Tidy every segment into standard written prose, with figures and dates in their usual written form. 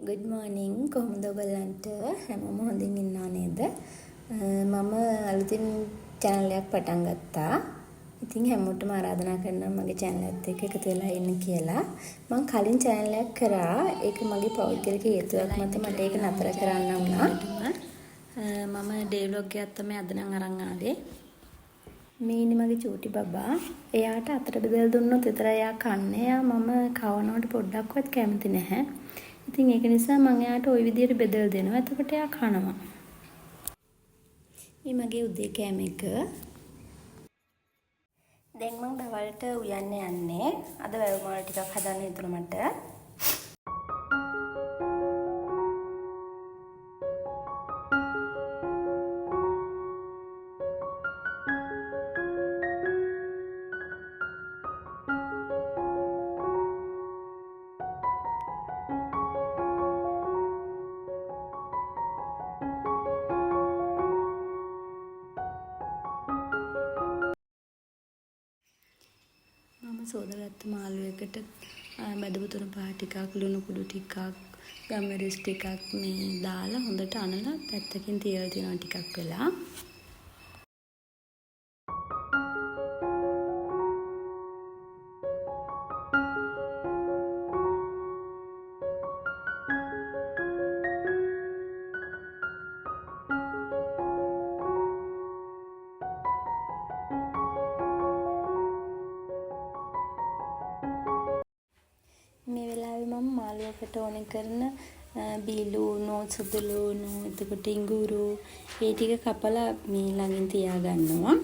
good morning කොහොමද ඔයගලන්ට හැමෝම හොඳින් ඉන්නා නේද? මම අලුතින් channel එකක් පටන් ගත්තා. ඉතින් හැමෝටම ආරාධනා කරනවා මගේ channel එකත් එක්ක එකතු වෙලා ඉන්න කියලා. මම කලින් channel එකක් කරා. ඒක මගේ පෞද්ගලික හේතුවක් මත මට ඒක නතර කරන්න වුණා. මම day vlog එකක් තමයි අද නම් අරන් ආවේ. මේ ඉන්නේ මගේ චූටි බබා. එයාට අතට බෙදලා දුන්නොත් විතරයි එයා කන්නේ. එයා මම කවනවට පොඩ්ඩක්වත් කැමති නැහැ. ඉතින් ඒක නිසා මම එයාට ওই විදියට බෙදලා දෙනවා. එතකොට එයා කනවා. මේ මගේ උදේ කෑම එක. දැන් මම දවල්ට උයන්න යන්නේ. අද වැව් මාළු ටිකක් හදන්න හිතුණා මට. මම සෝදාගත්ත මාළු එකට බඩපු තුන පහ ටිකක් ලුණු කුඩු ටිකක් ගම්මිරිස් ටිකක් මේ දාලා හොඳට අනලා පැත්තකින් තියලා තියෙනවා ටිකක් වෙලා. මේ වෙලාවේ මම මාළුවකට ඕනේ කරන බීලුණු සුදු ලුණු එතකොට ඉඟුරු ඒ ටික කපලා මේ ළඟින් තියා ගන්නවා.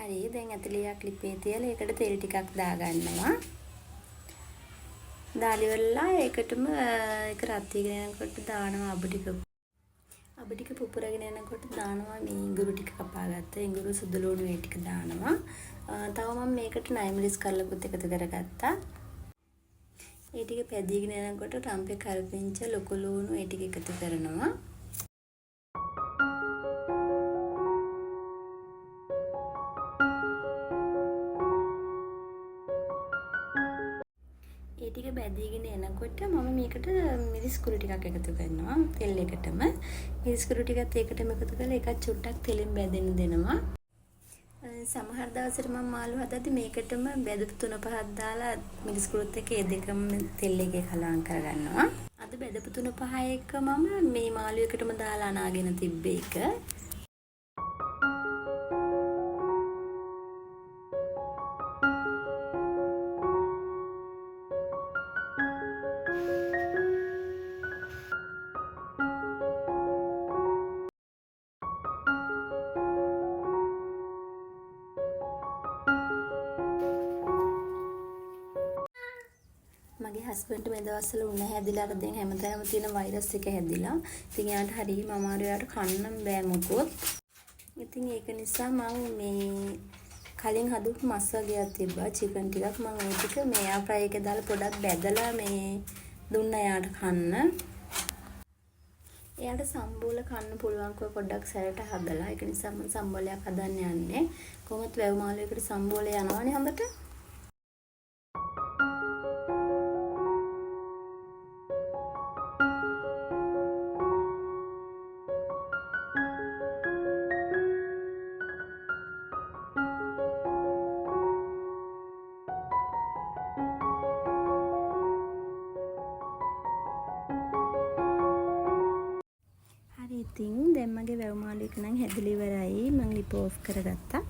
හරි දැන් ඇතලියක් ලිපේ තියලා ඒකට තෙල් ටිකක් දාගන්නවා. දාලි වෙලා ඒකටම ඒක රත් වීගෙන යනකොට දානවා අබ ටික පුපුරගෙන යනකොට දානවා මේ ඉඟුරු ටික කපාගත්ත ඉඟුරු සුදු ලුණු ඒ ටික දානවා. තව මම මේකට නයිමලිස් කරලකුත් එකතු කරගත්තා. ඒ ටික පැදීගෙන යනකොට රම්පේ කරපිංච ලොකු ලුණු ඒ ටික එකතු කරනවා. ඒ ටික බැදීගෙන එනකොට මම මේකට මිරිස් කුඩු ටිකක් එකතු කරනවා තෙල් එකටම. මිරිස් කුඩු ටිකත් ඒකටම එකතු කරලා ඒකත් චුට්ටක් තෙලින් බැදෙන්න දෙනවා. සමහර දවසට මම මාළු හදද්දි මේකටම බැදපු 3-5ක් දාලා මිරිස් කුඩුත් එක්ක ඒ දෙකම තෙල් එකේ කලවම් කරගන්නවා. අද බැදපු 3-5 එක මම මේ මාළු එකටම දාලා අනාගෙන තිබ්බේ එක. මගේ හස්බන්ඩ් මේ දවස්වල උණ හැදිලා අර දැන් හැමතැනම තියෙන වෛරස් එක හැදිලා. ඉතින් එයාට හරියම අමාරු එයාට කන්න බෑ මොකොත්. ඉතින් ඒක නිසා මම මේ කලින් හදපු මස් වර්ගයක් තිබ්බා චිකන් ටිකක් මම ඒ ටික මේ එයා ෆ්‍රයි එකේ දාලා පොඩක් බැදලා මේ දුන්නා එයාට කන්න. එයාට සම්බෝල කන්න පුළුවන්කම පොඩ්ඩක් සැරට හදලා. ඒක නිසා මම සම්බෝලයක් හදන්න යන්නේ. කොහොමද වැව් මාළු එකට සම්බෝලේ යනවනේ හොඳට. ඉතින් දැන් මගේ වැව් මාළු එක නම් හැදිලි ඉවරයි. මම ලිප ඔෆ් කරගත්තා.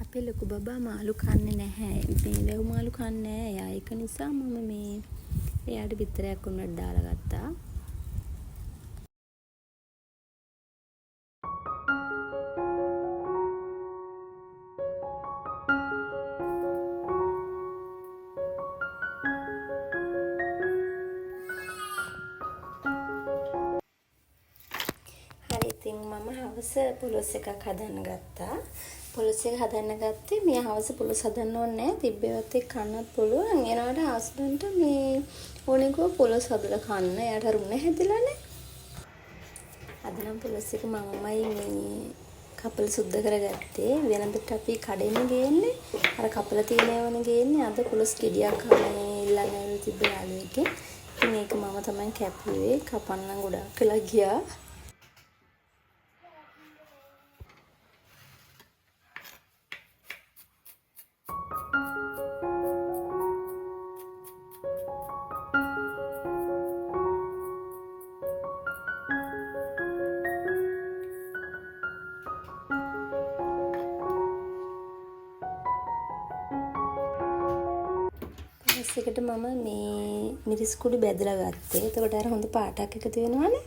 අපේ ලොකු බබා මාළු කන්නේ නැහැ. මේ වැව් මාළු කන්නේ නැහැ. එයා ඒක නිසා මම මේ එයාට බිත්තරයක් උන්නට දාලා ගත්තා. හවස පොලොස් එකක් හදන්න ගත්තා. පොලොස් එක හදන්න ගත්තේ මේ හවස පොලොස් හදන්න ඕනේ නැහැ. තිබ්බේවත් එක්ක කන්නත් පුළුවන්. එනවාට හස්බන්ඩ්ට මේ ඕනේ කෝ පොලොස් හදලා කන්න. එයාට රුණ හැදිලානේ. අද නම් පොලොස් එක මමමයි මේ කපල සුද්ධ කරගත්තේ. වෙනදට අපි කඩේම ගේන්නේ. අර කපල තියෙන ඒවානේ ගේන්නේ. අද පොලොස් ගෙඩියක් මේ ඊළඟ ඇවිල්ලා තිබ්බ යාළුවෙක්ගේ. ඉතින් ඒක මම තමයි කැපුවේ. කපන්න ගොඩක් වෙලා ගියා. එකට මම මේ මිරිස් කුඩු බෙදලා ගත්තේ. එතකොට අර හොඳ පාටක් එකතු වෙනවනේ.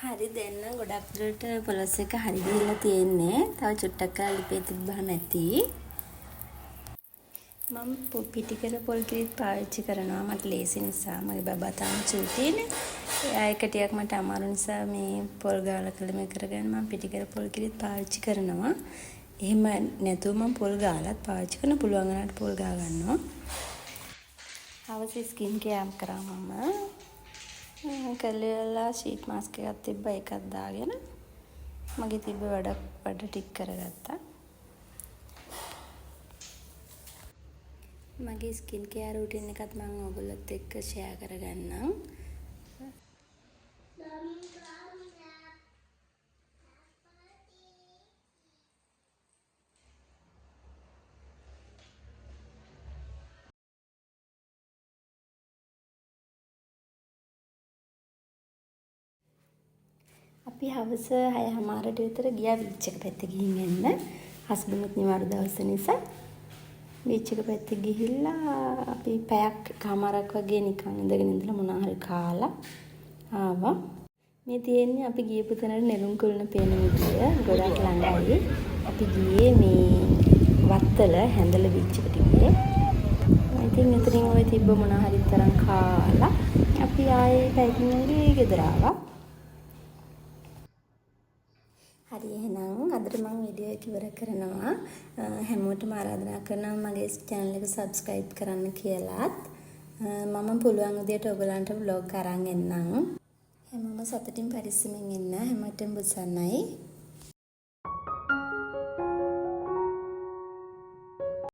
හරි දැන් නම් ගොඩක් දුරට පොලොස් එක හරි ගිහිල්ලා තියෙන්නේ. තව චුට්ටක් කරලා ලිපේ තිබ්බහම ඇති. මම පිටිකර පොල් කිරිත් පාවිච්චි කරනවා. මට ලේසි නිසා. මගේ බබා තාම චූටිනේ. එයා එක ටිකක් මට අමාරු නිසා මේ පොල් ගාලා කළ මේ කරගන්න මම පිටිකර පොල් කිරිත් පාවිච්චි කරනවා. එහෙම නැතුව මම පොල් ගාලත් පාවිච්චි කරන පුළුවන් වෙනාට පොල් ගා ගන්නවා. හවස ස්කින් කෙයාම් කරා මම. කල්ලිලා ෂීට් මාස්ක් එකක් තිබ්බා ඒකත් දාගෙන මගේ තිබ්බ වැඩ ටික කරගත්තා. මගේ ස්කින් කෙයාර් රූටින් එකත් මම ඔයගොල්ලොත් එක්ක ෂෙයා කරගන්නම්. අපි හවස 6:00ට විතර ගියා බීච් එක පැත්තේ ගිහින් එන්න. හස්බන්ඩ්ත් නිවාඩු දවස නිසා බීච් එක පැත්තේ ගිහිල්ලා අපි පැයක් කමාරක් වගේ නිකන් ඉඳගෙන ඉඳලා මොනවා හරි කාලා ආවා. මේ තියෙන්නේ අපි ගියපු තැනට නෙළුම් කුළුණ පේන විදිය. ගොඩක් ළඟයි. අපි ගියේ මේ වත්තල හැඳල බීච් එකට ගියේ. ඉතින් එතනින් ওই තිබ්බ මොනවා හරි තරම් කාලා අපි ආයේ පැයකින් වගේ ගෙදර ආවා. හරි එහෙනම් අදට මම වීඩියෝ එක ඉවර කරනවා. හැමෝටම ආරාධනා කරනවා මගේ channel එක subscribe කරන්න කියලාත්. මම පුළුවන් විදියට ඔයගලන්ට vlog අරන් එන්නම්. හැමෝම සතුටින් පරිස්සමින් ඉන්න. හැමෝටම බුසන්නයි.